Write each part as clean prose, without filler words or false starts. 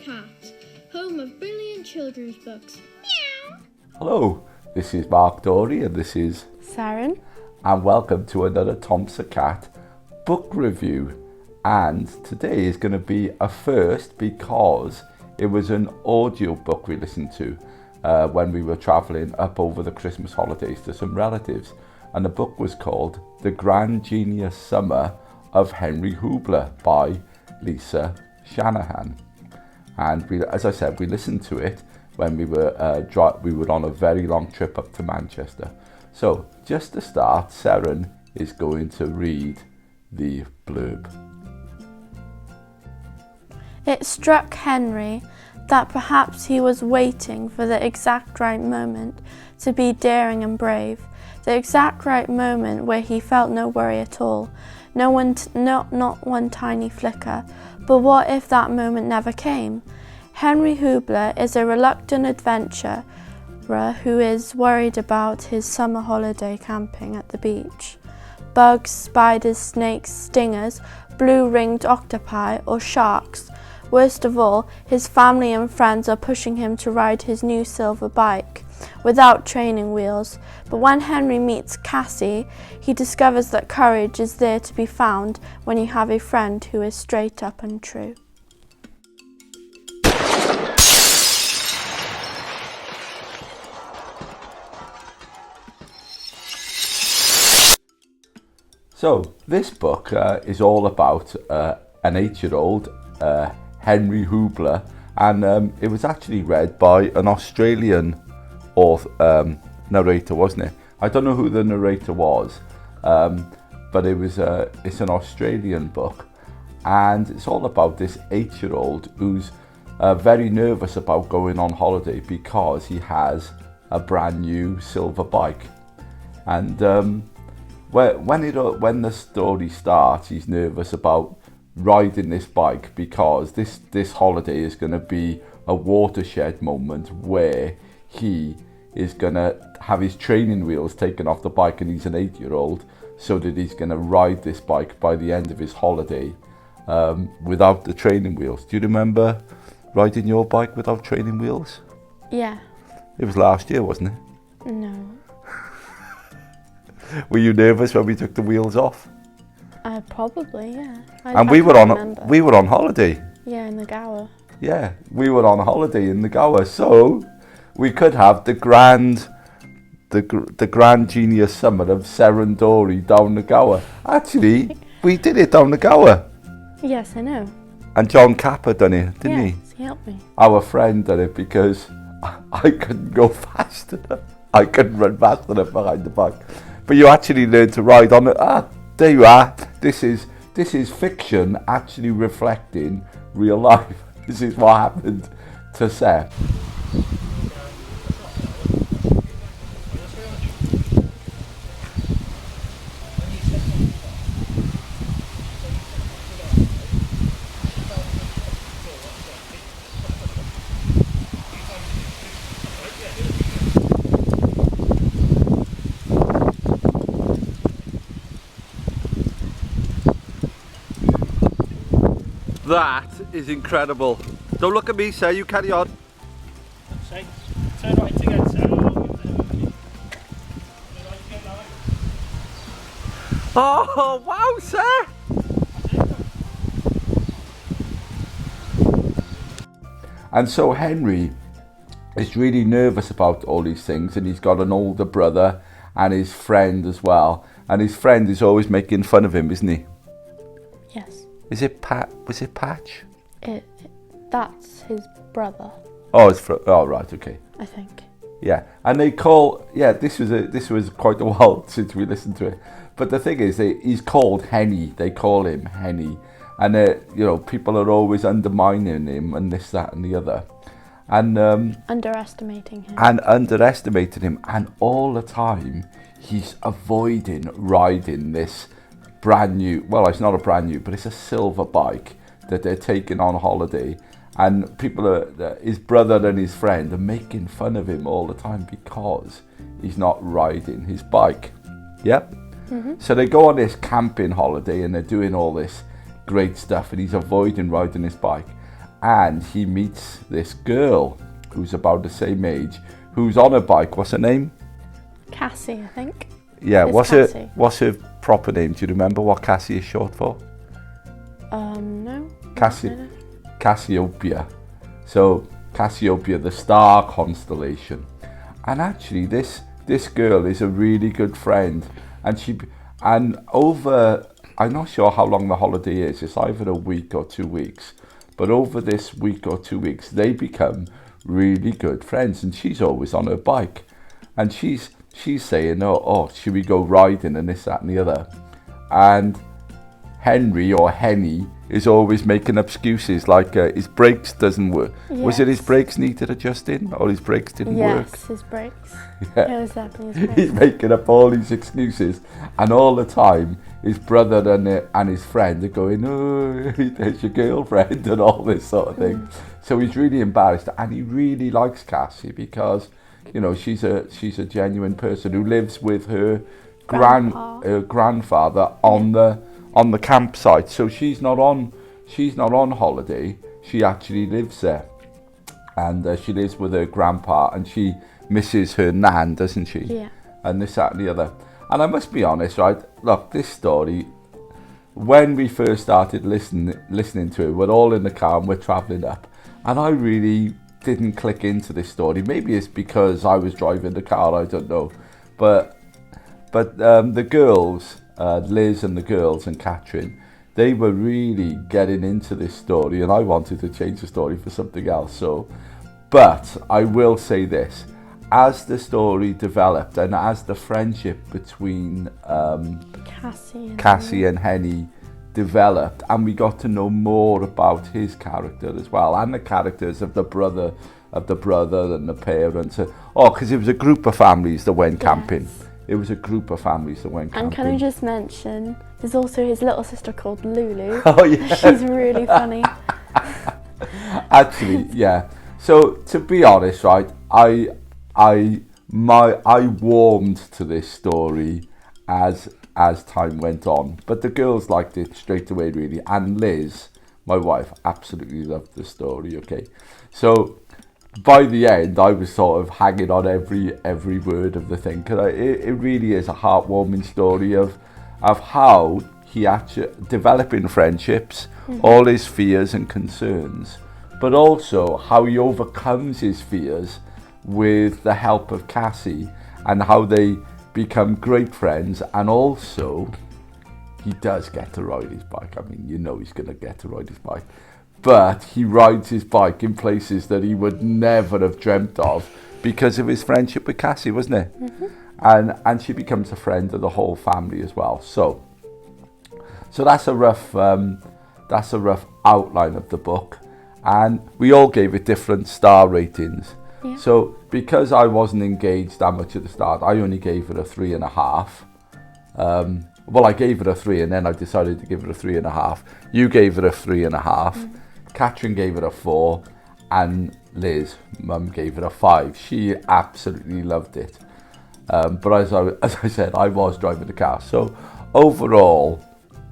Cat, home of brilliant children's books. Meow. Hello, this is Mark Dorey and this is Seren. And welcome to another Tomser Cat book review. And today is going to be a first because it was an audio book we listened to when we were travelling up over the Christmas holidays to some relatives. And the book was called The Grand Genius Summer of Henry Hoobler by Lisa Shanahan. And we, as I said, we listened to it when we were on a very long trip up to Manchester. So just to start, Seren is going to read the blurb. It struck Henry that perhaps he was waiting for the exact right moment to be daring and brave, the exact right moment where he felt no worry at all, not one tiny flicker. But what if that moment never came? Henry Hoobler is a reluctant adventurer who is worried about his summer holiday camping at the beach. Bugs, spiders, snakes, stingers, blue-ringed octopi or sharks. Worst of all, his family and friends are pushing him to ride his new silver bike without training wheels. But when Henry meets Cassie, he discovers that courage is there to be found when you have a friend who is straight up and true. So this book is all about an 8-year-old Henry Hoobler, and it was actually read by an Australian narrator, wasn't it? I don't know who the narrator was, but it's an Australian book, and it's all about this 8-year-old who's very nervous about going on holiday because he has a brand new silver bike. And when the story starts, he's nervous about riding this bike because this holiday is going to be a watershed moment where he is going to have his training wheels taken off the bike, and he's an 8-year-old, so that he's going to ride this bike by the end of his holiday without the training wheels. Do you remember riding your bike without training wheels? Yeah. It was last year, wasn't it? No. Were you nervous when we took the wheels off? Probably, yeah. And we were on holiday. Yeah, in the Gower. Yeah, we were on holiday in the Gower, so we could have the grand genius summer of Seren Dorey down the Gower. Actually, we did it down the Gower. Yes, I know. And John Capper done it, didn't he? Yes, he helped me. Our friend done it because I couldn't go fast enough. I couldn't run fast enough behind the bike. But you actually learned to ride on it. There you are. This is fiction actually reflecting real life. This is what happened to Seth. That is incredible. Don't look at me, sir. You carry on. Turn right again, sir. Oh, wow, sir. And so Henry is really nervous about all these things, and he's got an older brother and his friend as well. And his friend is always making fun of him, isn't he? Yes. Was it Patch? That's his brother. Oh, right, okay. I think. Yeah, and this was quite a while since we listened to it. But the thing is, he's called Henny. They call him Henny, and people are always undermining him and this, that, and the other, and underestimating him. And all the time he's avoiding riding this brand new. Well, it's not a brand new, but it's a silver bike that they're taking on holiday. And his brother and his friend are making fun of him all the time because he's not riding his bike. Yep. Mm-hmm. So they go on this camping holiday and they're doing all this great stuff, and he's avoiding riding his bike. and he meets this girl who's about the same age, who's on a bike. What's her name? Cassie, I think. Yeah, It's what's her proper name? Do you remember what Cassie is short for? No. Cassiopeia. So Cassiopeia, the star constellation. And actually this girl is a really good friend, and over, I'm not sure how long the holiday is, it's either a week or 2 weeks, but over this week or 2 weeks they become really good friends, and she's always on her bike, and she's saying, oh, should we go riding and this, that and the other, and Henry or Henny is always making excuses, like his brakes doesn't work. Yes. Was it his brakes needed adjusting, or his brakes didn't work? Yes, his brakes. Yeah. It was definitely his brakes. He's making up all these excuses, and all the time his brother and his friend are going, oh, there's your girlfriend, and all this sort of thing. So he's really embarrassed, and he really likes Cassie because, you know, she's a genuine person who lives with her grandfather on the campsite. So she's not on holiday. She actually lives there, and she lives with her grandpa, and she misses her nan, doesn't she? Yeah. And this, that and the other. And I must be honest, right? Look, this story, when we first started listening to it, we're all in the car and we're travelling up, and I really didn't click into this story. Maybe it's because I was driving the car, I don't know. But the girls, Liz and the girls and Catherine, they were really getting into this story, and I wanted to change the story for something else. So, but I will say this, as the story developed and as the friendship between Cassie and Henny developed, and we got to know more about his character as well, and the characters of the brother and the parents. Because it was a group of families that went camping. Yes. It was a group of families that went camping. And can I just mention, there's also his little sister called Lulu. Oh yeah. She's really funny. Actually, yeah. So to be honest, right, I warmed to this story as time went on, but the girls liked it straight away, really, and Liz, my wife, absolutely loved the story. Okay, so by the end, I was sort of hanging on every word of the thing, because it really is a heartwarming story of how he actually developing friendships, all his fears and concerns, but also how he overcomes his fears with the help of Cassie, and how they become great friends. And also he does get to ride his bike. I mean, you know he's going to get to ride his bike, but he rides his bike in places that he would never have dreamt of because of his friendship with Cassie, wasn't it? And she becomes a friend of the whole family as well. So that's a rough outline of the book, and we all gave it different star ratings. Yeah. So because I wasn't engaged that much at the start, I only gave it a 3.5. Well, I gave it a 3, and then I decided to give it a 3.5. You gave it a 3.5. Catherine gave it a 4, and Liz, Mum, gave it a 5. She absolutely loved it. But as I said, I was driving the car. So overall,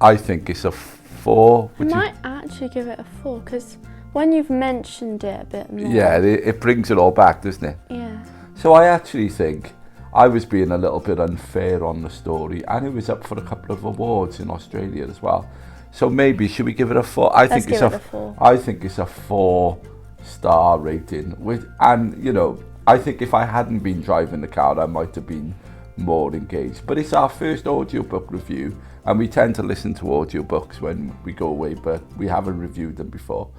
I think it's a 4. I might actually give it a 4, because when you've mentioned it a bit more. Yeah, it brings it all back, doesn't it? Yeah. So I actually think I was being a little bit unfair on the story, and it was up for a couple of awards in Australia as well. So maybe, should we give it a 4? Let's give it a 4. I think it's a 4-star rating. And you know, I think if I hadn't been driving the car, I might have been more engaged. But it's our first audiobook review, and we tend to listen to audiobooks when we go away, but we haven't reviewed them before.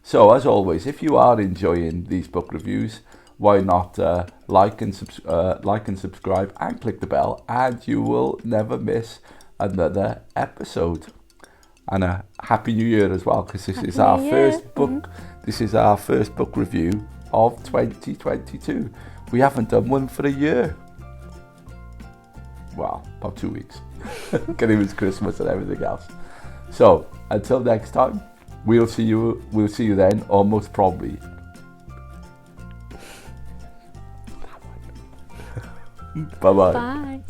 So as always, if you are enjoying these book reviews, why not like and subscribe and click the bell, and you will never miss another episode. And a happy new year as well, because this is our first book. This is our first book review of 2022. We haven't done one for a year. Well, about 2 weeks. Because it was Christmas and everything else. So until next time, we'll see you then, or most probably. Bye-bye. Bye.